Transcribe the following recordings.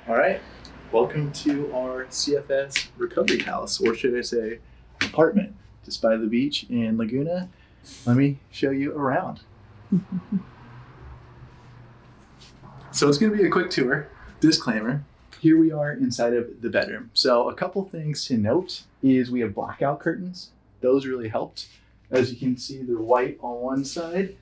All right, welcome to our CFS recovery house, or should I say apartment, just by the beach in Laguna. Let me show you around. So it's going to be a quick tour. Disclaimer, here we are inside of the bedroom. So a couple things to note is we have blackout curtains. Those really helped. As you can see, they're white on one side,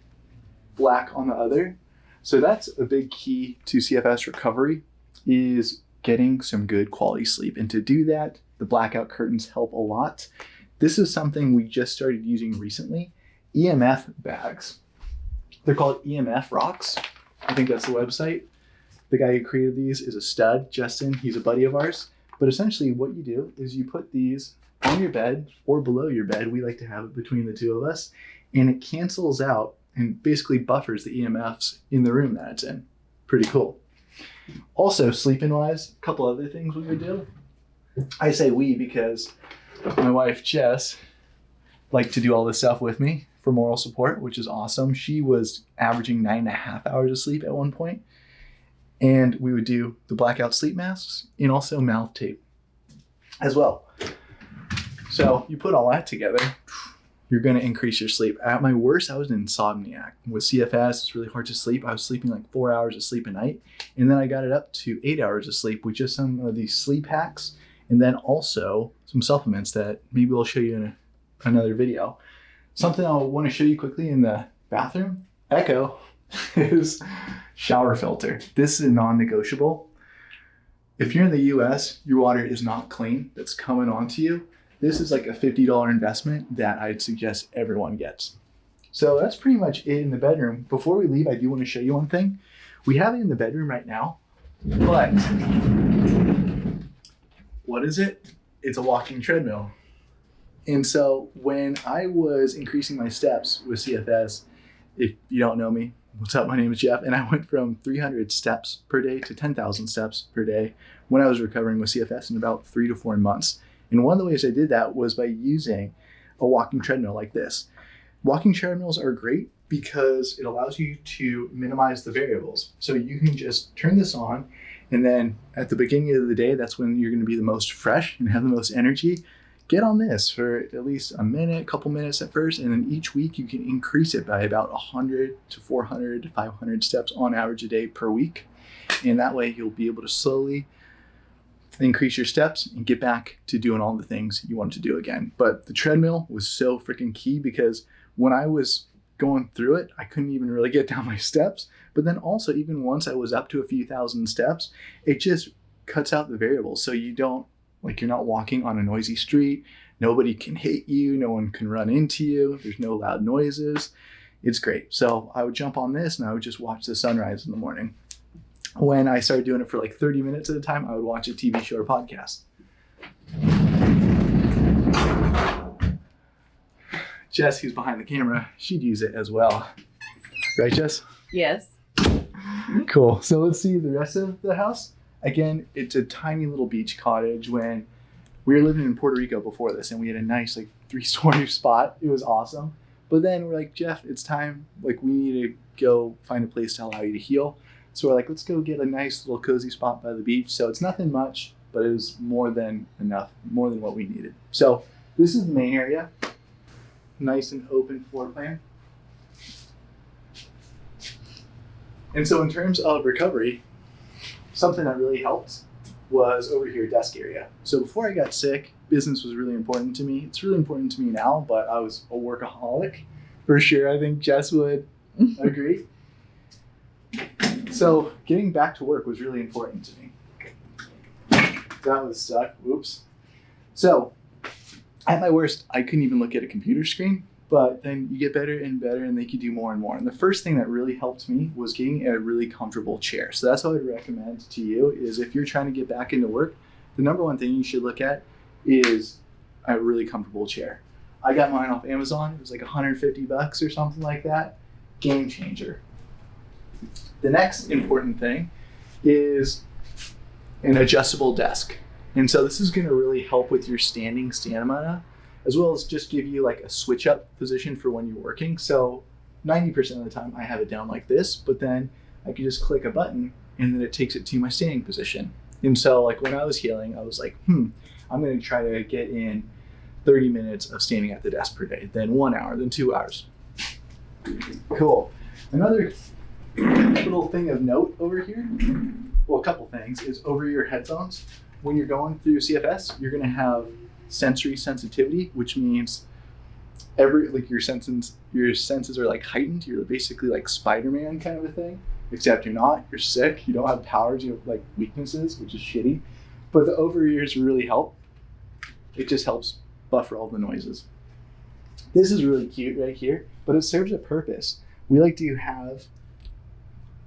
black on the other. So that's a big key to CFS recovery, is getting some good quality sleep. And to do that, the blackout curtains help a lot. This is something we just started using recently. EMF bags. They're called EMF rocks. I think that's the website. The guy who created these is a stud, Justin. He's a buddy of ours. But essentially what you do is you put these on your bed or below your bed. We like to have it between the two of us. And it cancels out and basically buffers the EMFs in the room that it's in. Pretty cool. Also, sleeping wise, a couple other things we would do. I say we because my wife, Jess, liked to do all this stuff with me for moral support, which is awesome. She was averaging 9.5 hours of sleep at one point. And we would do the blackout sleep masks and also mouth tape as well. So you put all that together, you're going to increase your sleep. At my worst, I was an insomniac. With CFS, it's really hard to sleep. I was sleeping like 4 hours of sleep a night. And then I got it up to 8 hours of sleep with just some of these sleep hacks. And then also some supplements that maybe we'll show you in another video. Something I want to show you quickly in the bathroom, Echo, is shower filter. This is a non-negotiable. If you're in the US, your water is not clean that's coming onto you. This is like a $50 investment that I'd suggest everyone gets. So that's pretty much it in the bedroom. Before we leave, I do want to show you one thing. We have it in the bedroom right now, but what is it? It's a walking treadmill. And so when I was increasing my steps with CFS, if you don't know me, what's up? My name is Jeff, and I went from 300 steps per day to 10,000 steps per day when I was recovering with CFS in about 3 to 4 months. And one of the ways I did that was by using a walking treadmill like this. Walking treadmills are great because it allows you to minimize the variables. So you can just turn this on, and then at the beginning of the day, that's when you're going to be the most fresh and have the most energy. Get on this for at least a minute, couple minutes at first, and then each week you can increase it by about 100 to 400 to 500 steps on average a day per week. And that way you'll be able to slowly increase your steps and get back to doing all the things you wanted to do again. But the treadmill was so freaking key because when I was going through it, I couldn't even really get down my steps. But then also, even once I was up to a few thousand steps, it just cuts out the variables. So you don't, like, you're not walking on a noisy street. Nobody can hit you. No one can run into you. There's no loud noises. It's great. So I would jump on this and I would just watch the sunrise in the morning. When I started doing it for like 30 minutes at a time, I would watch a TV show or podcast. Jess, who's behind the camera, she'd use it as well. Right, Jess? Yes. Cool. So let's see the rest of the house. Again, it's a tiny little beach cottage. When we were living in Puerto Rico before this, and we had a nice like 3-story spot. It was awesome. But then we're like, Jeff, it's time. Like, we need to go find a place to allow you to heal. So we're like, let's go get a nice little cozy spot by the beach. So it's nothing much, but it was more than enough, more than what we needed. So this is the main area. Nice and open floor plan. And so in terms of recovery, something that really helped was over here, desk area. So before I got sick, business was really important to me. It's really important to me now, but I was a workaholic for sure. I think Jess would agree. So getting back to work was really important to me. That was stuck. Oops. So at my worst, I couldn't even look at a computer screen, but then you get better and better and they could do more and more. And the first thing that really helped me was getting a really comfortable chair. So that's what I'd recommend to you is if you're trying to get back into work, the number one thing you should look at is a really comfortable chair. I got mine off Amazon. It was like $150 or something like that. Game changer. The next important thing is an adjustable desk. And so this is going to really help with your standing stamina, as well as just give you like a switch up position for when you're working. So 90% of the time I have it down like this, but then I can just click a button and then it takes it to my standing position. And so like when I was healing, I was like, I'm going to try to get in 30 minutes of standing at the desk per day, then 1 hour, then 2 hours. Cool. Another little thing of note over here, well, a couple things, is over your headphones. When you're going through CFS, you're going to have sensory sensitivity, which means your senses are like heightened. You're basically like Spider-Man kind of a thing, except you're not. You're sick. You don't have powers. You have like weaknesses, which is shitty. But the over ears really help. It just helps buffer all the noises. This is really cute right here, but it serves a purpose. We like to have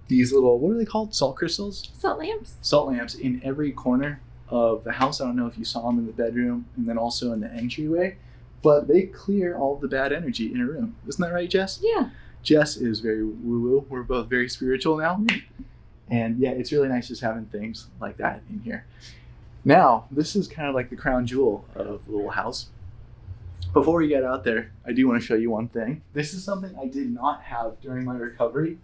these little, what are they called? Salt crystals? Salt lamps. Salt lamps in every corner of the house. I don't know if you saw them in the bedroom and then also in the entryway, but they clear all the bad energy in a room. Isn't that right, Jess? Yeah. Jess is very woo-woo. We're both very spiritual now. And yeah, it's really nice just having things like that in here. Now, this is kind of like the crown jewel of the little house. Before we get out there, I do want to show you one thing. This is something I did not have during my recovery.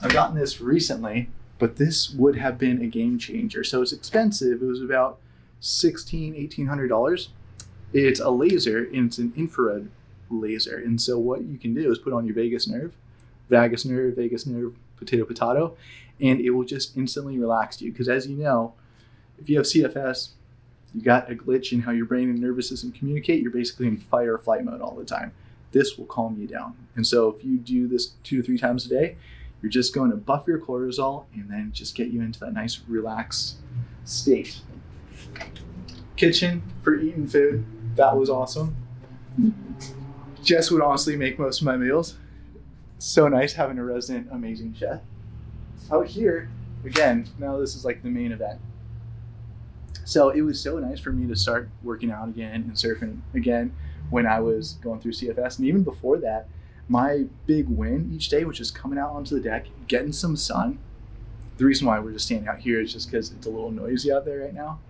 I've gotten this recently, but this would have been a game changer. So it's expensive. It was about $1,800. It's a laser, and it's an infrared laser. And so what you can do is put on your vagus nerve, potato, and it will just instantly relax you. Because as you know, if you have CFS, you got a glitch in how your brain and nervous system communicate. You're basically in fight or flight mode all the time. This will calm you down. And so if you do this 2 to 3 times a day, you're just going to buff your cortisol and then just get you into that nice relaxed state. Kitchen for eating food. That was awesome. Jess would honestly make most of my meals. So nice having a resident amazing chef. Out here, again, now this is like the main event. So it was so nice for me to start working out again and surfing again when I was going through CFS. And even before that, my big win each day was just coming out onto the deck, getting some sun. The reason why we're just standing out here is just because it's a little noisy out there right now.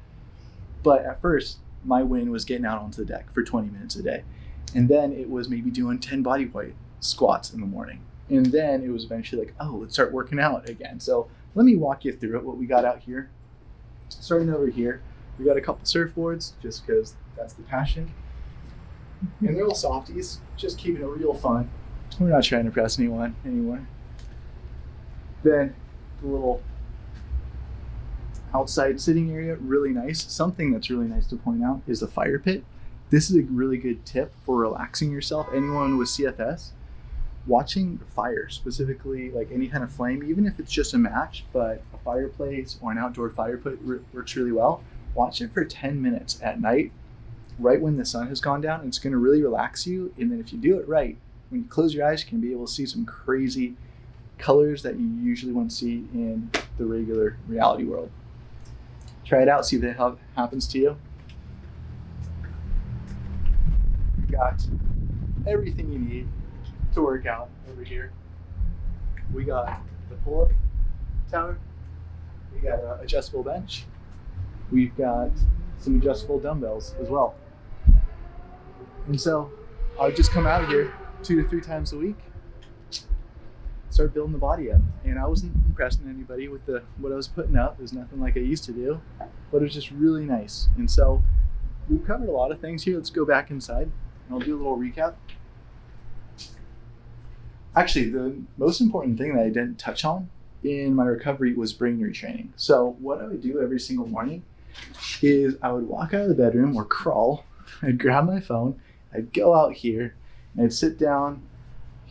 But at first, my win was getting out onto the deck for 20 minutes a day. And then it was maybe doing 10 body weight squats in the morning. And then it was eventually like, oh, let's start working out again. So let me walk you through it, what we got out here. Starting over here, we got a couple surfboards just because that's the passion. And they're all softies, just keeping it real fun. We're not trying to impress anyone anymore. Then the little outside sitting area, really nice. Something that's really nice to point out is the fire pit. This is a really good tip for relaxing yourself. Anyone with CFS, watching the fire, specifically like any kind of flame, even if it's just a match, but a fireplace or an outdoor fire pit works really well. Watch it for 10 minutes at night, right when the sun has gone down. It's going to really relax you. And then if you do it right, when you close your eyes, you can be able to see some crazy colors that you usually won't see in the regular reality world. Try it out, see if it happens to you. We got everything you need to work out over here. We got the pull-up tower. We got an adjustable bench. We've got some adjustable dumbbells as well. And so I would just come out here 2 to 3 times a week, start building the body up. And I wasn't impressing anybody with what I was putting up. It was nothing like I used to do, but it was just really nice. And so we've covered a lot of things here. Let's go back inside and I'll do a little recap. Actually, the most important thing that I didn't touch on in my recovery was brain retraining. So what I would do every single morning is I would walk out of the bedroom or crawl, I'd grab my phone, I'd go out here, and I'd sit down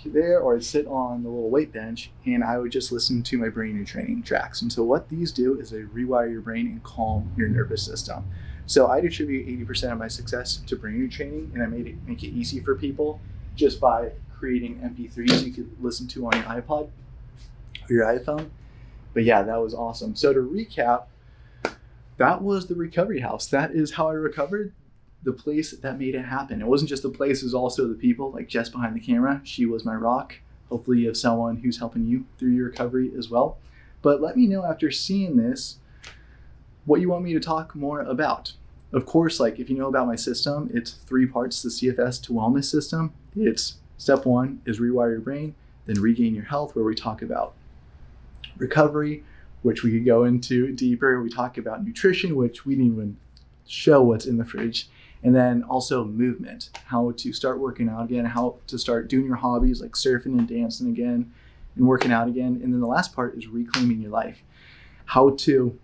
there or I'd sit on the little weight bench and I would just listen to my brain retraining tracks. And so what these do is they rewire your brain and calm your nervous system. So I'd attribute 80% of my success to brain retraining, and I make it easy for people just by creating MP3s you could listen to on your iPod or your iPhone. But yeah, that was awesome. So to recap, that was the recovery house. That is how I recovered. The place that made it happen. It wasn't just the place, it was also the people, like Jess behind the camera. She was my rock. Hopefully you have someone who's helping you through your recovery as well. But let me know after seeing this what you want me to talk more about. Of course, like if you know about my system, it's 3 parts, the CFS to wellness system. It's step 1 is rewire your brain, then regain your health, where we talk about recovery, which we could go into deeper. We talk about nutrition, which we didn't even show what's in the fridge. And then also movement, how to start working out again, how to start doing your hobbies like surfing and dancing again and working out again. And then the last part is reclaiming your life, how to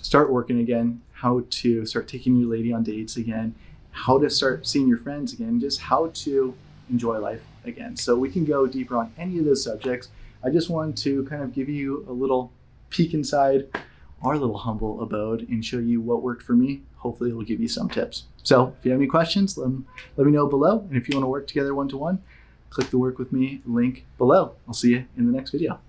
start working again, how to start taking your lady on dates again, how to start seeing your friends again, just how to enjoy life again. So we can go deeper on any of those subjects. I just wanted to kind of give you a little peek inside our little humble abode and show you what worked for me. Hopefully it'll give you some tips. So if you have any questions, let me know below. And if you want to work together one-to-one, click the work with me link below. I'll see you in the next video.